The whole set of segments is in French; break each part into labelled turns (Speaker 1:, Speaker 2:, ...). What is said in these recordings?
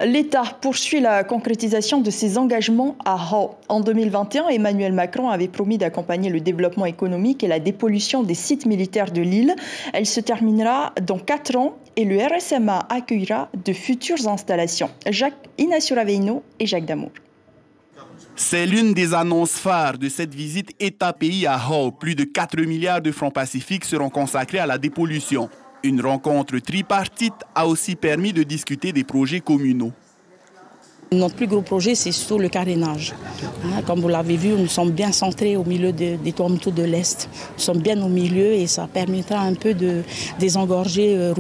Speaker 1: L'État poursuit la concrétisation de ses engagements à Hao. En 2021, Emmanuel Macron avait promis d'accompagner le développement économique et la dépollution des sites militaires de l'île. Elle se terminera dans 4 ans et le RSMA accueillera de futures installations. Inacio Raveino et Jacques Damour.
Speaker 2: C'est l'une des annonces phares de cette visite État-pays à Hao. Plus de 4 milliards de francs pacifiques seront consacrés à la dépollution. Une rencontre tripartite a aussi permis de discuter des projets communaux.
Speaker 3: Notre plus gros projet, c'est surtout le carénage. Comme vous l'avez vu, nous sommes bien centrés au milieu des Tuamotu de l'Est. Nous sommes bien au milieu et ça permettra un peu de désengorger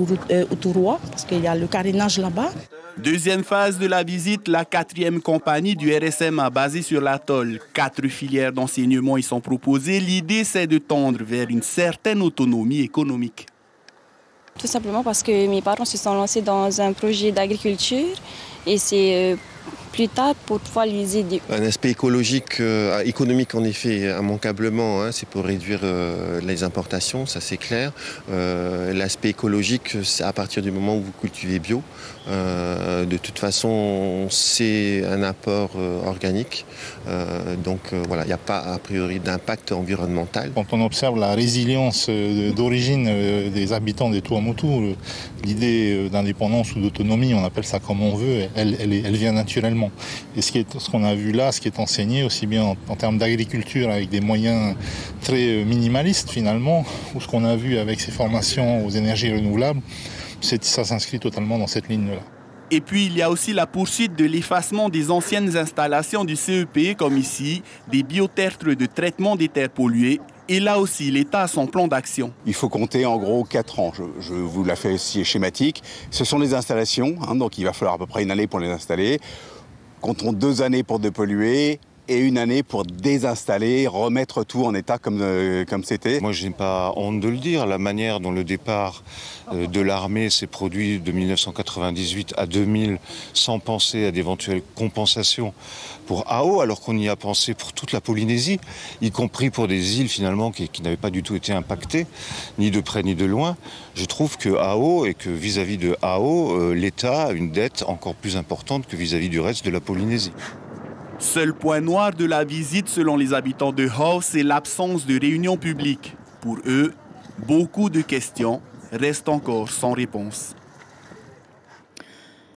Speaker 3: Uturoa, parce qu'il y a le carénage là-bas.
Speaker 2: Deuxième phase de la visite, la 4e compagnie du RSMA basée sur l'atoll. 4 filières d'enseignement y sont proposées. L'idée, c'est de tendre vers une certaine autonomie économique.
Speaker 4: Tout simplement parce que mes parents se sont lancés dans un projet d'agriculture et c'est plus tard pour pouvoir les aider.
Speaker 5: Un aspect écologique, économique en effet, immanquablement, c'est pour réduire les importations, ça c'est clair. L'aspect écologique, c'est à partir du moment où vous cultivez bio. De toute façon, c'est un apport organique. Donc voilà, il n'y a pas a priori d'impact environnemental.
Speaker 6: Quand on observe la résilience d'origine des habitants des Tuamotu, l'idée d'indépendance ou d'autonomie, on appelle ça comme on veut, elle vient naturellement. Et ce qu'on a vu là, ce qui est enseigné aussi bien en termes d'agriculture avec des moyens très minimalistes finalement, ou ce qu'on a vu avec ces formations aux énergies renouvelables, ça s'inscrit totalement dans cette ligne-là.
Speaker 2: Et puis, il y a aussi la poursuite de l'effacement des anciennes installations du CEP, comme ici, des biotertres de traitement des terres polluées. Et là aussi, l'État a son plan d'action.
Speaker 7: Il faut compter en gros 4 ans. Je vous la fais si schématique. Ce sont les installations, donc il va falloir à peu près 1 année pour les installer. Comptons 2 années pour dépolluer et 1 année pour désinstaller, remettre tout en état comme c'était.
Speaker 8: Moi, je n'ai pas honte de le dire. La manière dont le départ de l'armée s'est produit de 1998 à 2000 sans penser à d'éventuelles compensations pour Hao, alors qu'on y a pensé pour toute la Polynésie, y compris pour des îles finalement qui n'avaient pas du tout été impactées, ni de près ni de loin. Je trouve que Hao et que vis-à-vis de Hao, l'État a une dette encore plus importante que vis-à-vis du reste de la Polynésie.
Speaker 2: Seul point noir de la visite, selon les habitants de Hao, c'est l'absence de réunion publique. Pour eux, beaucoup de questions restent encore sans réponse.